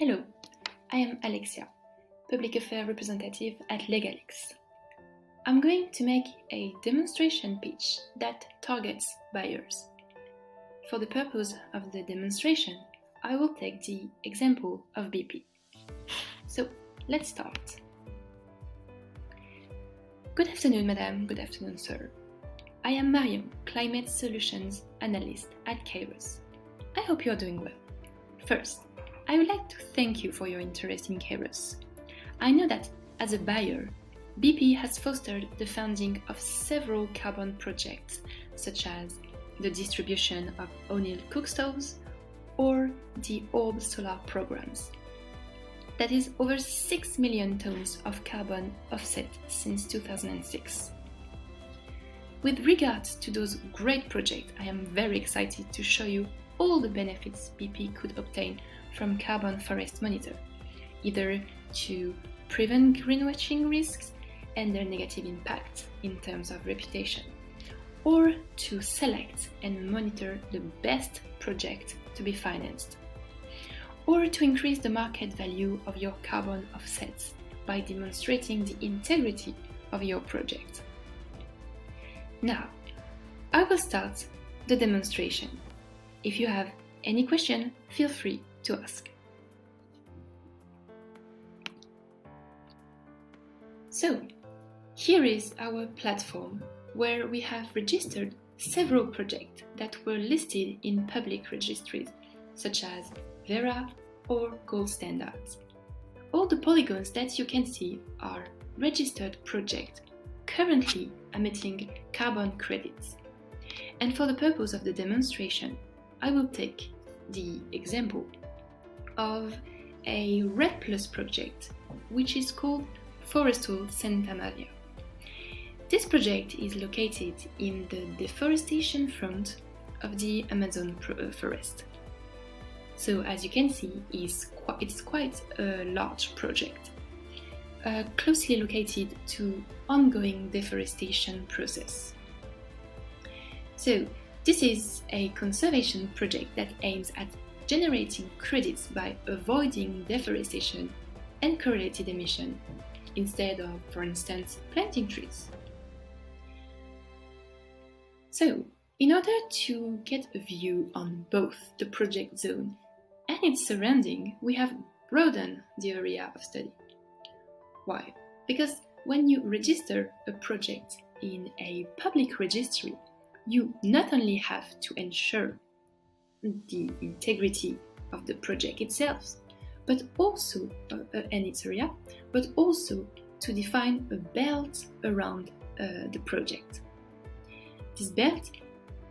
Hello, I am Alexia, Public Affairs Representative at LegalX. I'm going to make a demonstration pitch that targets buyers. For the purpose of the demonstration, I will take the example of BP. So, let's start. Good afternoon, madam. Good afternoon, sir. I am Marion, Climate Solutions Analyst at Kairos. I hope you are doing well. First, I would like to thank you for your interest in Kairos. I know that, as a buyer, BP has fostered the funding of several carbon projects, such as the distribution of O'Neill cookstoves or the Orb solar programs. That is over 6 million tons of carbon offset since 2006. With regards to those great projects, I am very excited to show you all the benefits BP could obtain from Carbon Forest Monitor, either to prevent greenwashing risks and their negative impact in terms of reputation, or to select and monitor the best project to be financed, or to increase the market value of your carbon offsets by demonstrating the integrity of your project. Now, I will start the demonstration. If you have any question, feel free to ask. So, here is our platform where we have registered several projects that were listed in public registries such as Vera or Gold Standards. All the polygons that you can see are registered projects currently emitting carbon credits. And for the purpose of the demonstration, I will take the example of a REDD+ project, which is called Forestal Santa Maria. This project is located in the deforestation front of the Amazon forest. So as you can see, it's quite a large project, closely located to ongoing deforestation process. So this is a conservation project that aims at generating credits by avoiding deforestation and correlated emission instead of, for instance, planting trees. So, in order to get a view on both the project zone and its surrounding, we have broadened the area of study. Why? Because when you register a project in a public registry, you not only have to ensure the integrity of the project itself, but also and its area, but also to define a belt around the project. This belt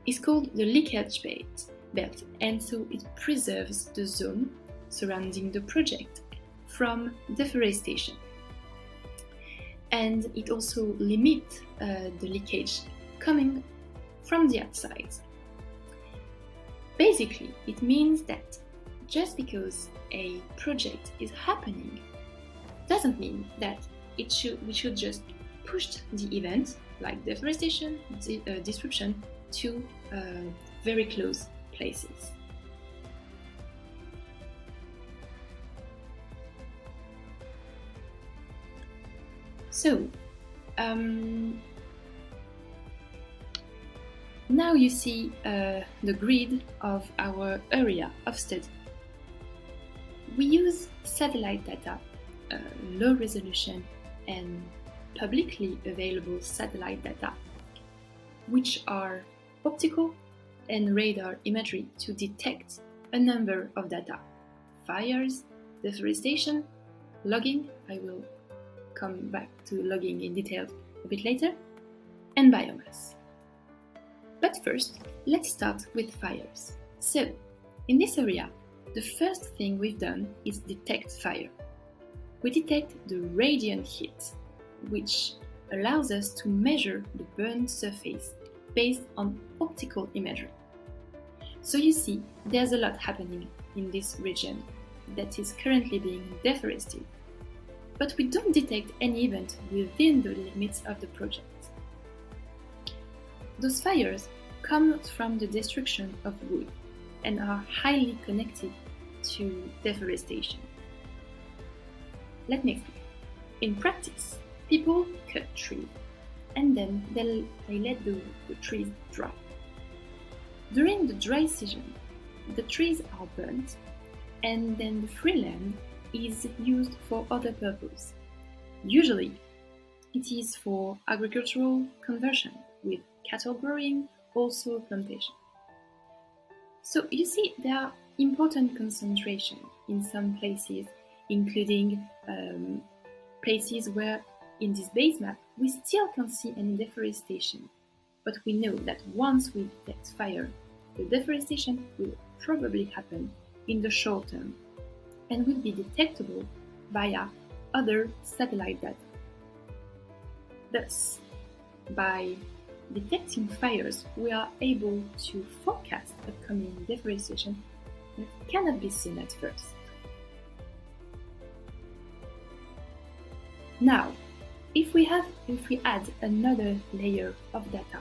is called the leakage belt, and so it preserves the zone surrounding the project from deforestation. And it also limits the leakage coming from the outside. Basically, it means that just because a project is happening doesn't mean that we should just push the event, like deforestation, disruption, to very close places. So, now you see the grid of our area of study. We use satellite data, low resolution and publicly available satellite data, which are optical and radar imagery to detect a number of data: fires, deforestation, logging, I will come back to logging in detail a bit later, and biomass. But first, let's start with fires. So, in this area, the first thing we've done is detect fire. We detect the radiant heat, which allows us to measure the burned surface based on optical imagery. So you see, there's a lot happening in this region that is currently being deforested. But we don't detect any event within the limits of the project. Those fires come from the destruction of wood and are highly connected to deforestation. let me explain. In practice, people cut trees and then they let the trees dry. During the dry season, the trees are burnt and then the free land is used for other purposes. Usually, it is for agricultural conversion with cattle growing, also plantation. So you see, there are important concentration in some places, including places where in this base map we still can't see any deforestation. But we know that once we detect fire, the deforestation will probably happen in the short term and will be detectable via other satellite data. Thus, by detecting fires, we are able to forecast upcoming deforestation that cannot be seen at first. Now, if we add another layer of data,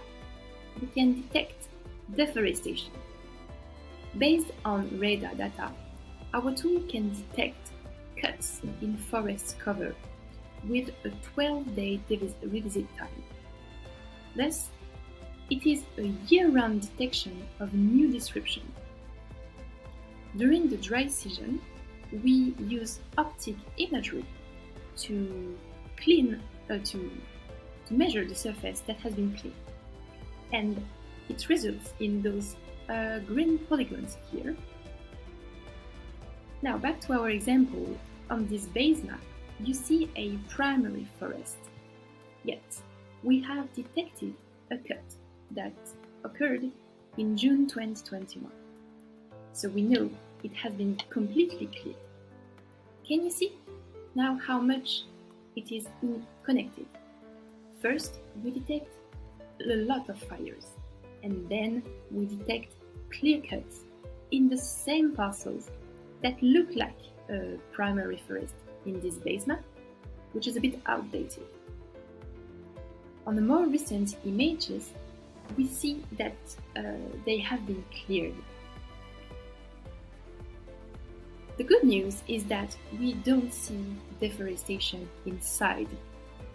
we can detect deforestation. Based on radar data, our tool can detect cuts in forest cover with a 12-day revisit time. Thus, it is a year-round detection of new disruption. During the dry season, we use optic imagery to measure the surface that has been cleaned, and it results in those green polygons here. Now back to our example. On this base map, you see a primary forest. Yet, we have detected a cut that occurred in June 2021. So we know it has been completely cleared. Can you see now how much it is connected? First, we detect a lot of fires, and then we detect clear cuts in the same parcels that look like a primary forest in this base map, which is a bit outdated. On the more recent images, we see that they have been cleared. The good news is that we don't see deforestation inside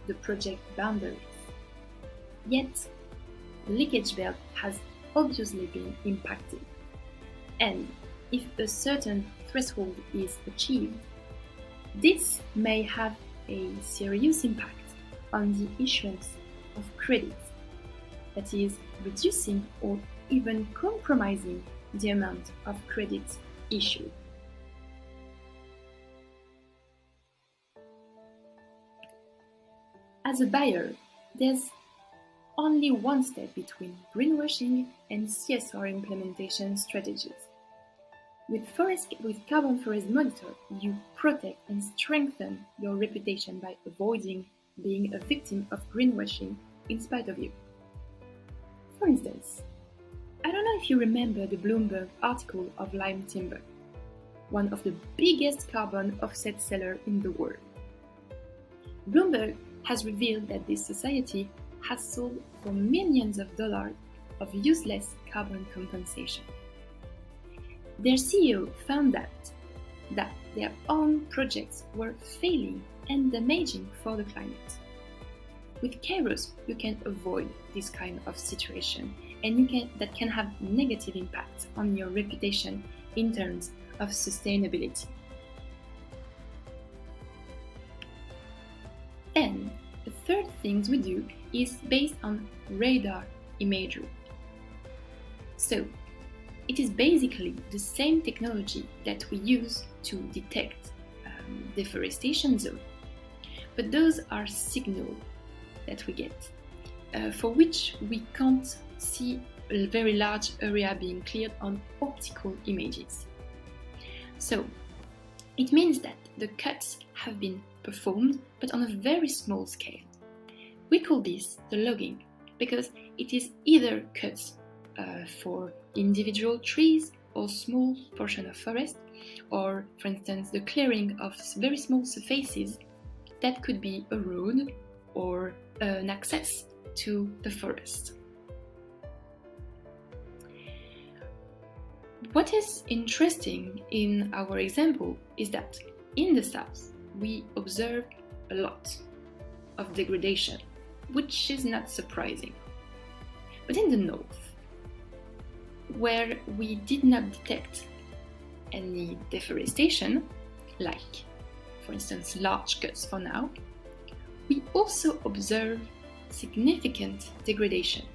the project boundaries. Yet, the leakage belt has obviously been impacted. And if a certain threshold is achieved, this may have a serious impact on the issuance of credit, that is, reducing or even compromising the amount of credit issued. As a buyer, there's only one step between greenwashing and CSR implementation strategies. With Carbon Forest Monitor, you protect and strengthen your reputation by avoiding being a victim of greenwashing in spite of you. For instance, I don't know if you remember the Bloomberg article of lime timber, one of the biggest carbon offset sellers in the world. Bloomberg has revealed that this society has sold for millions of dollars of useless carbon compensation. Their CEO found that their own projects were failing and damaging for the climate. With Kairos, you can avoid this kind of situation, and that can have negative impact on your reputation in terms of sustainability. And the third thing we do is based on radar imagery. So, it is basically the same technology that we use to detect deforestation zone, but those are signals that we get, for which we can't see a very large area being cleared on optical images. So, it means that the cuts have been performed, but on a very small scale. We call this the logging, because it is either cuts for individual trees or small portion of forest, or for instance the clearing of very small surfaces that could be a road or an access to the forest. What is interesting in our example is that in the south, we observe a lot of degradation, which is not surprising. But in the north, where we did not detect any deforestation, like, for instance, large cuts for now, we also observe significant degradation.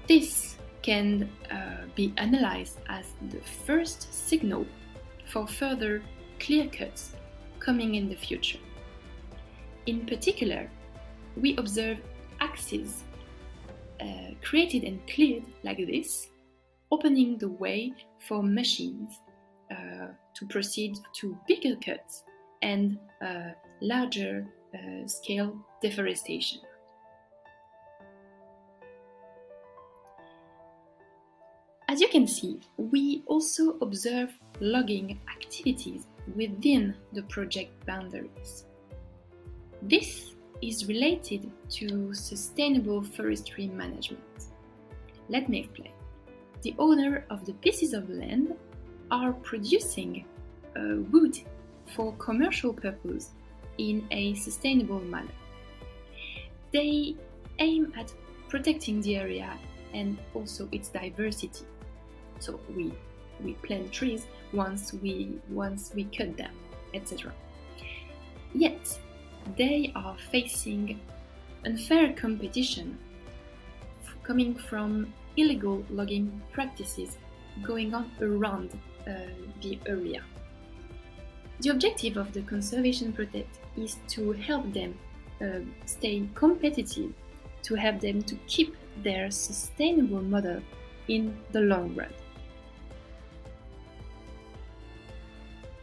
This can be analyzed as the first signal for further clear cuts coming in the future. In particular, we observe axes created and cleared like this, opening the way for machines to proceed to bigger cuts and larger scale deforestation. As you can see, we also observe logging activities within the project boundaries. This is related to sustainable forestry management. Let me explain. The owner of the pieces of land are producing wood for commercial purpose in a sustainable manner. They aim at protecting the area and also its diversity. So we plant trees once we cut them, etc. Yet they are facing unfair competition coming from illegal logging practices going on around the area. The objective of the Conservation Protect is to help them stay competitive, to help them to keep their sustainable model in the long run.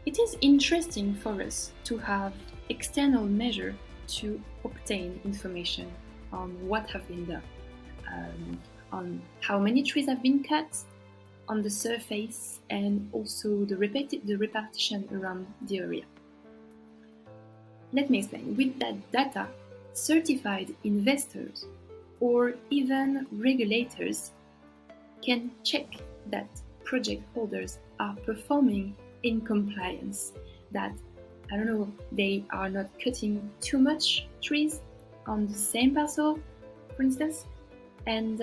It is interesting for us to have external measures to obtain information on what have been done, on how many trees have been cut, on the surface, and also the repartition around the area. Let me explain. With that data, certified investors or even regulators can check that project holders are performing in compliance, that, I don't know, they are not cutting too much trees on the same parcel, for instance. And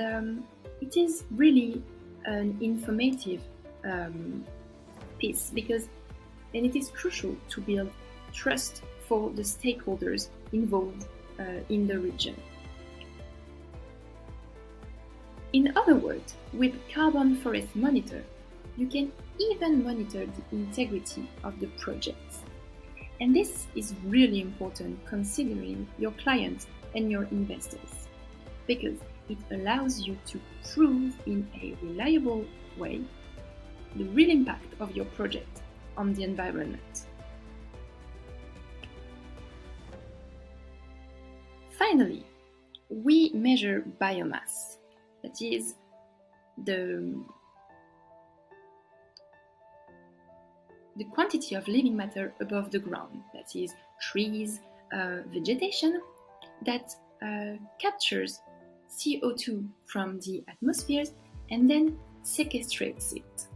it is really an informative piece, because and it is crucial to build trust for the stakeholders involved in the region. In other words, with Carbon Forest Monitor, you can even monitor the integrity of the projects. And this is really important considering your clients and your investors, because it allows you to prove in a reliable way the real impact of your project on the environment. Finally, we measure biomass, that is the quantity of living matter above the ground, that is trees, vegetation, that captures CO2 from the atmosphere and then sequestrates it.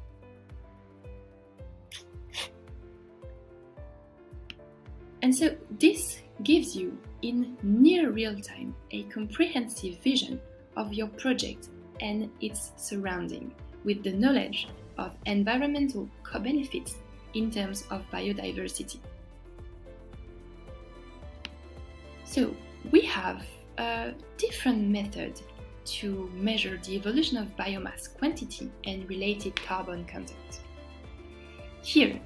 And so this gives you, in near real time, a comprehensive vision of your project and its surrounding, with the knowledge of environmental co-benefits in terms of biodiversity. So we have a different method to measure the evolution of biomass quantity and related carbon content. Here,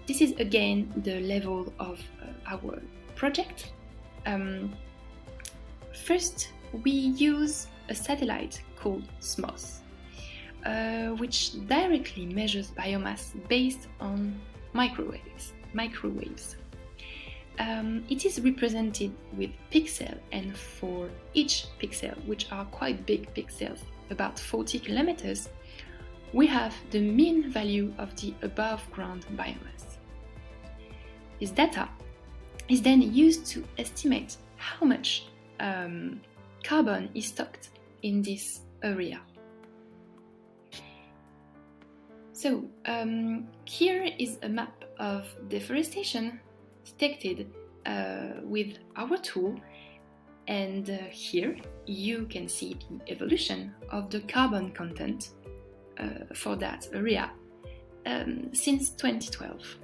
this is again the level of our project. First, we use a satellite called SMOS, which directly measures biomass based on microwaves. It is represented with pixels, and for each pixel, which are quite big pixels, about 40 kilometers, we have the mean value of the above ground biomass. This data is then used to estimate how much carbon is stocked in this area. So here is a map of deforestation detected with our tool, and here you can see the evolution of the carbon content for that area since 2012.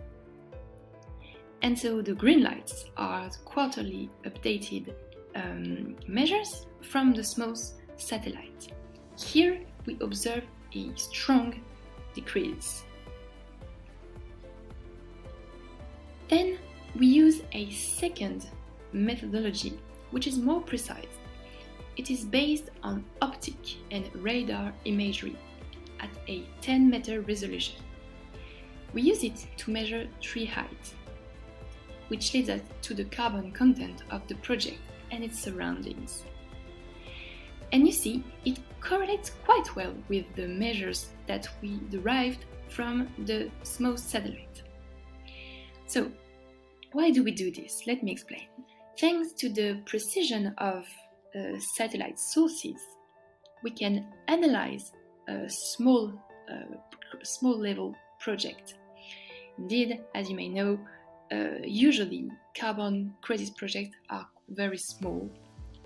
And so the green lights are quarterly updated measures from the SMOS satellite. Here we observe a strong decrease. Then we use a second methodology which is more precise. It is based on optic and radar imagery at a 10-meter resolution. We use it to measure tree height, which leads us to the carbon content of the project and its surroundings. And you see, it correlates quite well with the measures that we derived from the SMOS satellite. So, why do we do this? Let me explain. Thanks to the precision of satellite sources, we can analyze a small level project. Indeed, as you may know, usually carbon credit projects are very small,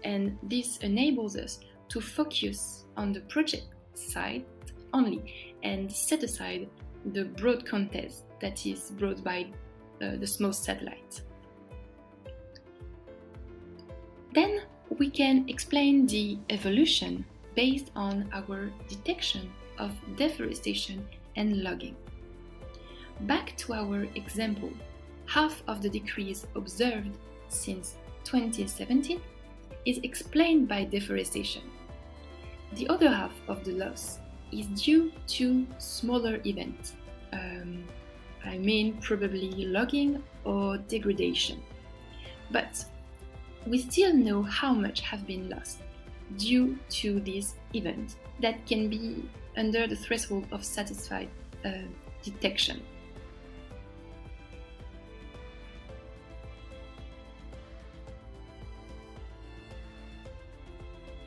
and this enables us to focus on the project side only and set aside the broad context that is brought by the SMOS satellite. Then we can explain the evolution based on our detection of deforestation and logging. Back to our example, half of the decrease observed since 2017 is explained by deforestation. The other half of the loss is due to smaller events. Probably logging or degradation. But we still know how much has been lost due to this event that can be under the threshold of satisfied detection.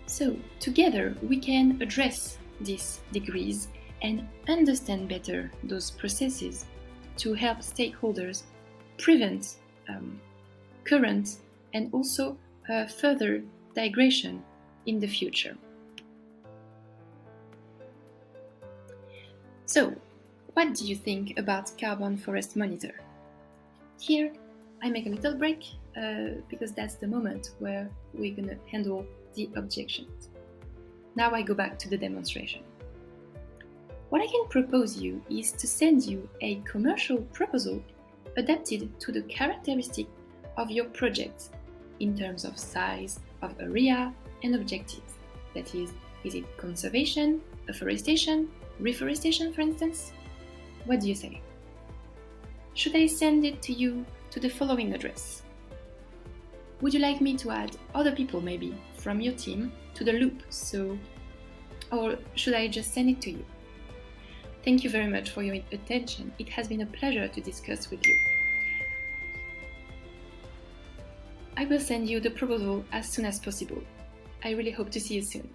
So, together we can address these degrees and understand better those processes to help stakeholders prevent current and also further degradation in the future. So, what do you think about Carbon Forest Monitor? Here, I make a little break because that's the moment where we're going to handle the objections. Now I go back to the demonstration. What I can propose you is to send you a commercial proposal adapted to the characteristics of your project in terms of size, of area, and objectives. That is it conservation, afforestation, reforestation, for instance? What do you say? Should I send it to you to the following address? Would you like me to add other people maybe from your team to the loop, or should I just send it to you? Thank you very much for your attention. It has been a pleasure to discuss with you. I will send you the proposal as soon as possible. I really hope to see you soon.